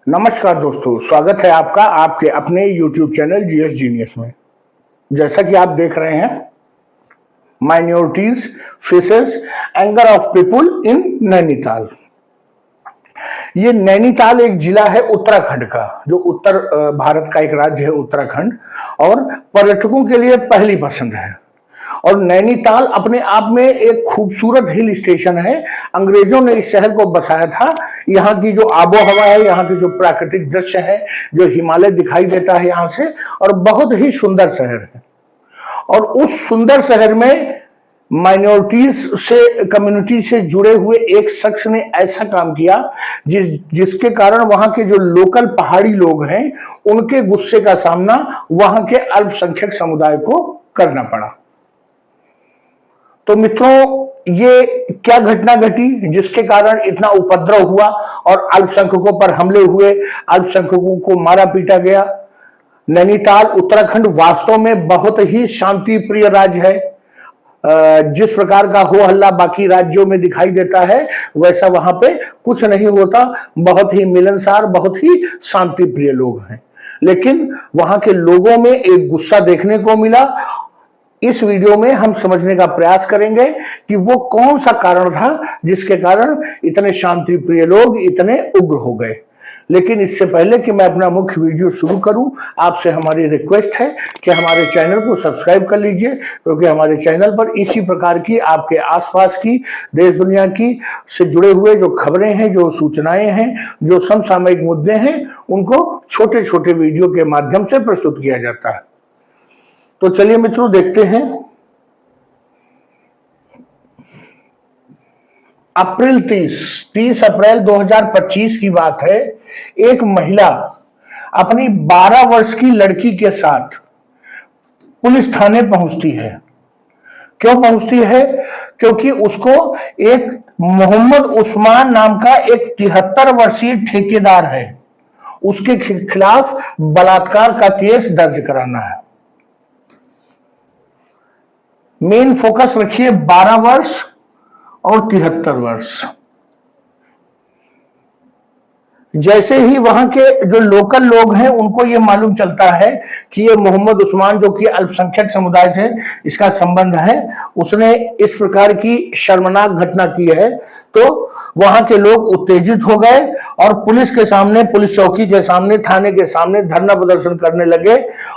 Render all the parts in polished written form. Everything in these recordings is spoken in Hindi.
नमस्कार दोस्तों, स्वागत है आपका आपके अपने YouTube चैनल जीएस जीनियस में। जैसा कि आप देख रहे हैं, minorities faces anger of people इन नैनीताल। ये नैनीताल एक जिला है उत्तराखंड का, जो उत्तर भारत का एक राज्य है उत्तराखंड, और पर्यटकों के लिए पहली पसंद है। और नैनीताल अपने आप में एक खूबसूरत हिल स्टेशन है। अंग्रेजों ने इस शहर को बसाया था। यहाँ की जो आबो हवा है, यहाँ के जो प्राकृतिक दृश्य है, जो हिमालय दिखाई देता है यहाँ से, और बहुत ही सुंदर शहर है। और उस सुंदर शहर में माइनॉरिटीज से कम्युनिटी से जुड़े हुए एक शख्स ने ऐसा काम किया जिसके कारण वहां के जो लोकल पहाड़ी लोग हैं उनके गुस्से का सामना वहां के अल्पसंख्यक समुदाय को करना पड़ा। तो मित्रों, ये क्या घटना घटी जिसके कारण इतना उपद्रव हुआ और अल्पसंख्यकों पर हमले हुए, अल्पसंख्यकों को मारा पीटा गया। नैनीताल उत्तराखंड वास्तव में बहुत ही शांति प्रिय राज्य है। जिस प्रकार का हो हल्ला बाकी राज्यों में दिखाई देता है, वैसा वहां पे कुछ नहीं होता। बहुत ही मिलनसार, बहुत ही शांति प्रिय लोग हैं। लेकिन वहां के लोगों में एक गुस्सा देखने को मिला। इस वीडियो में हम समझने का प्रयास करेंगे कि वो कौन सा कारण था जिसके कारण इतने शांति प्रिय लोग इतने उग्र हो गए। लेकिन इससे पहले कि मैं अपना मुख्य वीडियो शुरू करूं, आपसे हमारी रिक्वेस्ट है कि हमारे चैनल को सब्सक्राइब कर लीजिए, क्योंकि हमारे चैनल पर इसी प्रकार की आपके आसपास की देश दुनिया की से जुड़े हुए जो खबरें हैं, जो सूचनाएं हैं, जो समसामयिक मुद्दे हैं, उनको छोटे छोटे वीडियो के माध्यम से प्रस्तुत किया जाता है। तो चलिए मित्रों, देखते हैं। अप्रैल 30 अप्रैल 2025 की बात है। एक महिला अपनी 12 वर्ष की लड़की के साथ पुलिस थाने पहुंचती है। क्यों पहुंचती है? क्योंकि उसको एक मोहम्मद उस्मान नाम का एक 73 वर्षीय ठेकेदार है, उसके खिलाफ बलात्कार का केस दर्ज कराना है। मेन फोकस रखिए 12 वर्ष और 73 वर्ष। जैसे ही वहां के जो लोकल लोग हैं उनको ये मालूम चलता है कि ये मोहम्मद उस्मान, जो कि अल्पसंख्यक समुदाय से इसका संबंध है, उसने इस प्रकार की शर्मनाक घटना की है, तो वहां के लोग उत्तेजित हो गए और पुलिस के सामने, पुलिस चौकी के सामने, थाने के सामने धरना प्रदर्शन करने लगे।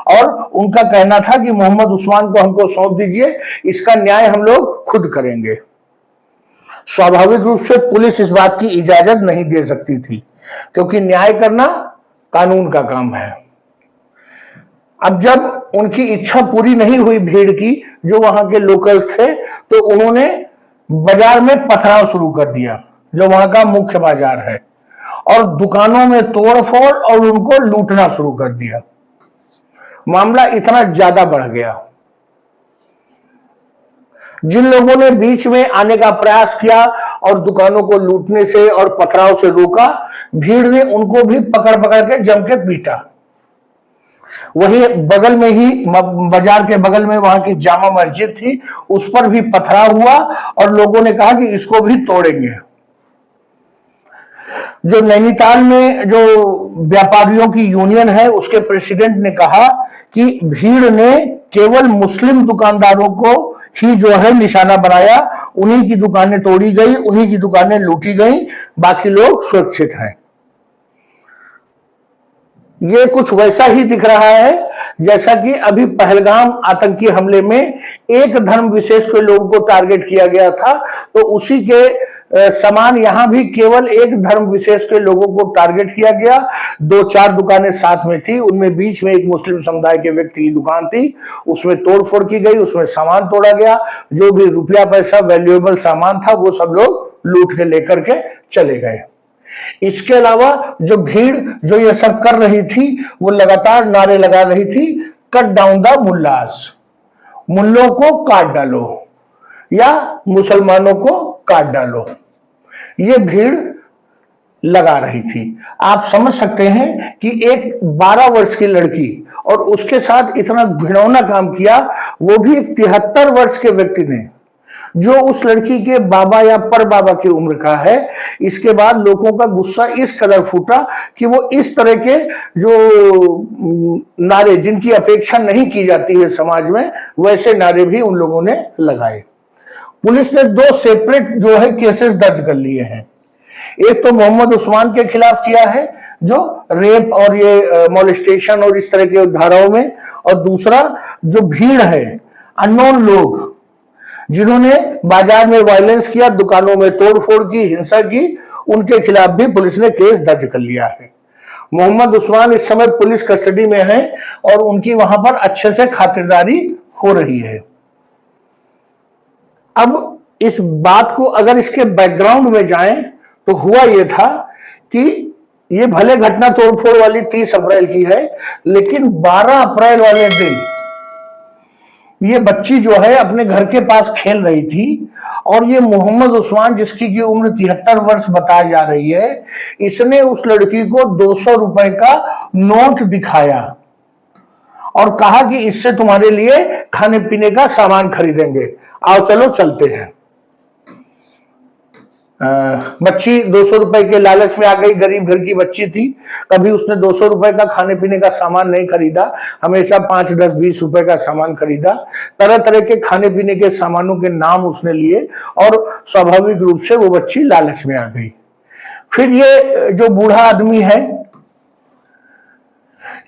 और उनका कहना था कि मोहम्मद उस्मान को हमको सौंप दीजिए, इसका न्याय हम लोग खुद करेंगे। स्वाभाविक रूप से पुलिस इस बात की इजाजत नहीं दे सकती थी, क्योंकि न्याय करना कानून का काम है। अब जब उनकी इच्छा पूरी नहीं हुई भीड़ की, जो वहां के लोकल्स थे, तो उन्होंने बाजार में पथराव शुरू कर दिया, जो वहां का मुख्य बाजार है, और दुकानों में तोड़फोड़ और उनको लूटना शुरू कर दिया। मामला इतना ज्यादा बढ़ गया। जिन लोगों ने बीच में आने का प्रयास किया और दुकानों को लूटने से और पथराव से रोका, भीड़ ने उनको भी पकड़ पकड़ के जम के पीटा। वही बगल में ही, बाजार के बगल में वहां की जामा मस्जिद थी, उस पर भी पथराव हुआ और लोगों ने कहा कि इसको भी तोड़ेंगे। जो नैनीताल में जो व्यापारियों की यूनियन है, उसके प्रेसिडेंट ने कहा कि भीड़ ने केवल मुस्लिम दुकानदारों को ही जो है निशाना बनाया, उन्हीं की दुकानें तोड़ी गई, उन्हीं की दुकानें लूटी गई, बाकी लोग सुरक्षित हैं। ये कुछ वैसा ही दिख रहा है जैसा कि अभी पहलगाम आतंकी हमले में एक धर्म विशेष के लोगों को टारगेट किया गया था, तो उसी के समान यहां भी केवल एक धर्म विशेष के लोगों को टारगेट किया गया। 2-4 दुकानें साथ में थी, उनमें बीच में एक मुस्लिम समुदाय के व्यक्ति की दुकान थी, उसमें तोड़फोड़ की गई, उसमें सामान तोड़ा गया, जो भी रुपया पैसा वैल्यूएबल सामान था वो सब लोग लूट के लेकर के चले गए। इसके अलावा जो भीड़ जो ये सब कर रही थी, वो लगातार नारे लगा रही थी, कट डाउन द मुल्लास, मुल्लों को काट डालो या मुसलमानों को काट डालो। ये भीड़ लगा रही थी। आप समझ सकते हैं कि एक 12 वर्ष की लड़की और उसके साथ इतना घिनौना काम किया, वो भी एक 73 वर्ष के व्यक्ति ने, जो उस लड़की के बाबा या पर बाबा की उम्र का है। इसके बाद लोगों का गुस्सा इस कदर फूटा कि वो इस तरह के जो नारे जिनकी अपेक्षा नहीं की जाती है समाज में, वैसे नारे भी उन लोगों ने लगाए। पुलिस ने 2 सेपरेट जो है केसेस दर्ज कर लिए हैं। एक तो मोहम्मद उस्मान के खिलाफ किया है जो रेप और ये मोलेस्टेशन और इस तरह के धाराओं में, और दूसरा जो भीड़ है, अननोन लोग जिन्होंने बाजार में वायलेंस किया, दुकानों में तोड़फोड़ की, हिंसा की, उनके खिलाफ भी पुलिस ने केस दर्ज कर लिया है। मोहम्मद उस्मान इस समय पुलिस कस्टडी में है और उनकी वहां पर अच्छे से खातिरदारी हो रही है। अब इस बात को अगर इसके बैकग्राउंड में जाएं तो हुआ यह था कि ये भले घटना तोड़फोड़ वाली 30 अप्रैल की है, लेकिन 12 अप्रैल वाले दिन ये बच्ची जो है अपने घर के पास खेल रही थी और ये मोहम्मद उस्मान, जिसकी की उम्र 73 वर्ष बताई जा रही है, इसने उस लड़की को 200 रुपए का नोट दिखाया और कहा कि इससे तुम्हारे लिए खाने पीने का सामान खरीदेंगे, आओ चलो चलते हैं। बच्ची 200 रुपए के लालच में आ गई, गरीब घर की बच्ची थी, कभी उसने 200 रुपए का खाने पीने का सामान नहीं खरीदा, हमेशा 5, 10, 20 रुपए का सामान खरीदा। तरह तरह के खाने पीने के सामानों के नाम उसने लिए और स्वाभाविक रूप से वो बच्ची लालच में आ गई। फिर ये जो बूढ़ा आदमी है,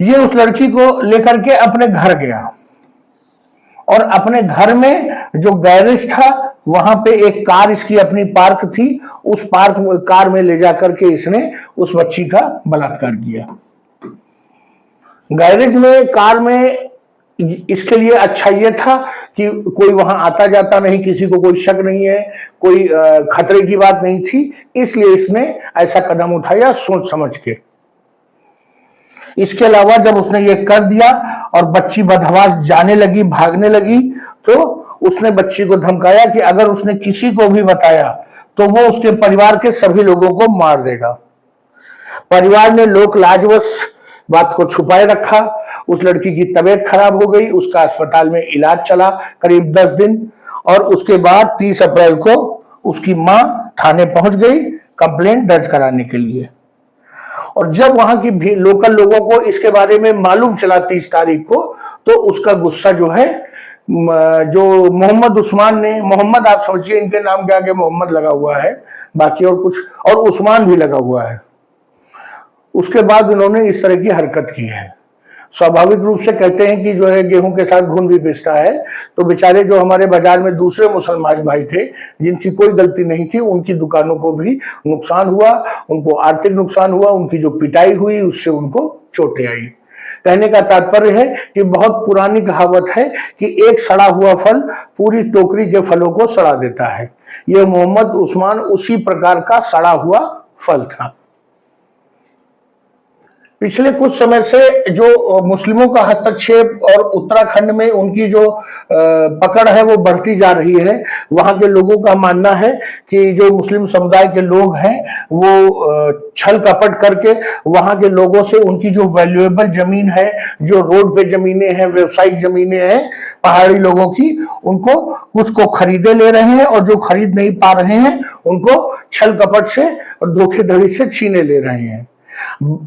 ये उस लड़की को लेकर के अपने घर गया और अपने घर में जो गैरेज था वहां पे एक कार इसकी अपनी पार्क थी, उस कार में ले जाकर के इसने उस बच्ची का बलात्कार किया। गैरेज में कार में इसके लिए अच्छा यह था कि कोई वहां आता जाता नहीं, किसी को कोई शक नहीं है, कोई खतरे की बात नहीं थी, इसलिए इसने ऐसा कदम उठाया सोच समझ के। इसके अलावा जब उसने ये कर दिया और बच्ची बदहवास जाने लगी, भागने लगी, तो उसने बच्ची को धमकाया कि अगर उसने किसी को भी बताया तो वो उसके परिवार के सभी लोगों को मार देगा। परिवार ने लोक लाजवश बात को छुपाए रखा। उस लड़की की तबीयत खराब हो गई, उसका अस्पताल में इलाज चला करीब 10 दिन, और उसके बाद 30 अप्रैल को उसकी मां थाने पहुंच गई कंप्लेंट दर्ज कराने के लिए। और जब वहां की भी लोकल लोगों को इसके बारे में मालूम चला 30 तारीख को, तो उसका गुस्सा जो है, जो मोहम्मद उस्मान ने, मोहम्मद आप सोचिए इनके नाम के आगे मोहम्मद लगा हुआ है, बाकी और कुछ, और उस्मान भी लगा हुआ है, उसके बाद उन्होंने इस तरह की हरकत की है। स्वाभाविक रूप से कहते हैं कि जो है गेहूं के साथ घुन भी पिसता है, तो बेचारे जो हमारे बाजार में दूसरे मुसलमान भाई थे जिनकी कोई गलती नहीं थी, उनकी दुकानों को भी नुकसान हुआ, उनको आर्थिक नुकसान हुआ, उनकी जो पिटाई हुई उससे उनको चोटें आई। कहने का तात्पर्य है कि बहुत पुरानी कहावत है कि एक सड़ा हुआ फल पूरी टोकरी के फलों को सड़ा देता है। यह मोहम्मद उस्मान उसी प्रकार का सड़ा हुआ फल था। पिछले कुछ समय से जो मुस्लिमों का हस्तक्षेप और उत्तराखंड में उनकी जो पकड़ है वो बढ़ती जा रही है। वहां के लोगों का मानना है कि जो मुस्लिम समुदाय के लोग हैं वो छल कपट करके वहां के लोगों से उनकी जो वैल्यूएबल जमीन है, जो रोड पे जमीनें हैं, व्यवसायिक जमीनें हैं पहाड़ी लोगों की, उनको कुछ को खरीदे ले रहे हैं और जो खरीद नहीं पा रहे हैं उनको छल कपट से और धोखेधड़ी से छीने ले रहे हैं।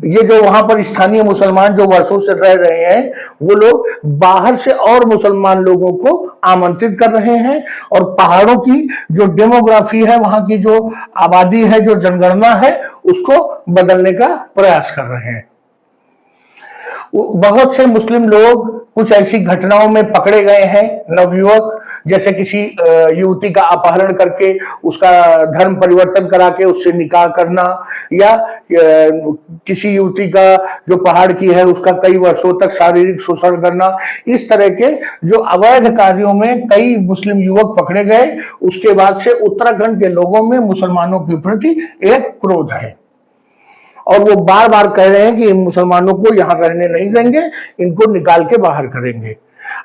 ये जो वहां पर स्थानीय मुसलमान जो वर्षों से रह रहे हैं, वो लोग बाहर से और मुसलमान लोगों को आमंत्रित कर रहे हैं और पहाड़ों की जो डेमोग्राफी है, वहां की जो आबादी है, जो जनगणना है, उसको बदलने का प्रयास कर रहे हैं। बहुत से मुस्लिम लोग कुछ ऐसी घटनाओं में पकड़े गए हैं। नवयुवक, जैसे किसी युवती का अपहरण करके उसका धर्म परिवर्तन करा के उससे निकाह करना, या किसी युवती का जो पहाड़ की है उसका कई वर्षों तक शारीरिक शोषण करना, इस तरह के जो अवैध कार्यों में कई मुस्लिम युवक पकड़े गए। उसके बाद से उत्तराखंड के लोगों में मुसलमानों के प्रति एक क्रोध है और वो बार बार कह रहे हैं कि इन मुसलमानों को यहाँ रहने नहीं देंगे, इनको निकाल के बाहर करेंगे।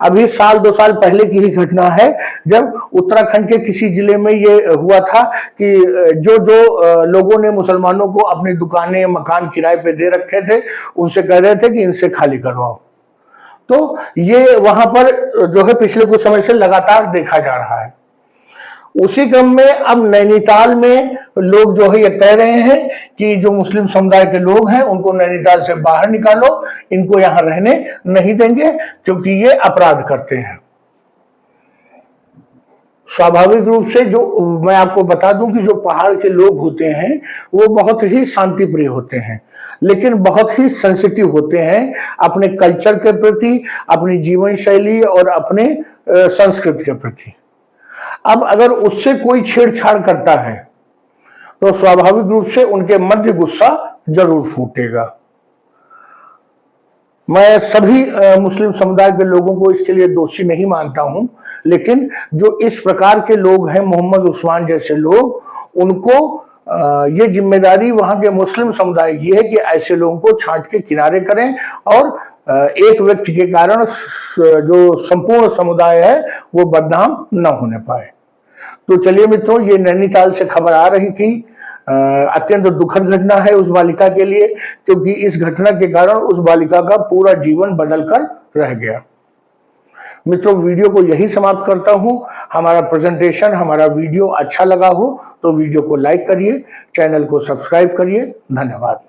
अभी 1-2 साल पहले की ही घटना है जब उत्तराखंड के किसी जिले में ये हुआ था कि जो लोगों ने मुसलमानों को अपनी दुकानें, मकान किराए पे दे रखे थे, उनसे कह रहे थे कि इनसे खाली करवाओ। तो ये वहां पर जो है पिछले कुछ समय से लगातार देखा जा रहा है। उसी क्रम में अब नैनीताल में लोग जो है ये कह रहे हैं कि जो मुस्लिम समुदाय के लोग हैं उनको नैनीताल से बाहर निकालो, इनको यहां रहने नहीं देंगे क्योंकि ये अपराध करते हैं। स्वाभाविक रूप से जो मैं आपको बता दूं कि जो पहाड़ के लोग होते हैं वो बहुत ही शांति प्रिय होते हैं, लेकिन बहुत ही सेंसिटिव होते हैं अपने कल्चर के प्रति, अपनी जीवन शैली और अपने संस्कृति के प्रति। अब अगर उससे कोई छेड़छाड़ करता है तो स्वाभाविक रूप से उनके मध्य गुस्सा जरूर फूटेगा। मैं सभी मुस्लिम समुदाय के लोगों को इसके लिए दोषी नहीं मानता हूं, लेकिन जो इस प्रकार के लोग हैं, मोहम्मद उस्मान जैसे लोग, उनको ये जिम्मेदारी वहां के मुस्लिम समुदाय की है कि ऐसे लोगों को छांट के किनारे करें और एक व्यक्ति के कारण जो संपूर्ण समुदाय है वो बदनाम न होने पाए। तो चलिए मित्रों, ये नैनीताल से खबर आ रही थी। अत्यंत दुखद घटना है उस बालिका के लिए, क्योंकि इस घटना के कारण उस बालिका का पूरा जीवन बदलकर रह गया। मित्रों, वीडियो को यही समाप्त करता हूं। हमारा प्रेजेंटेशन, हमारा वीडियो अच्छा लगा हो तो वीडियो को लाइक करिए, चैनल को सब्सक्राइब करिए। धन्यवाद।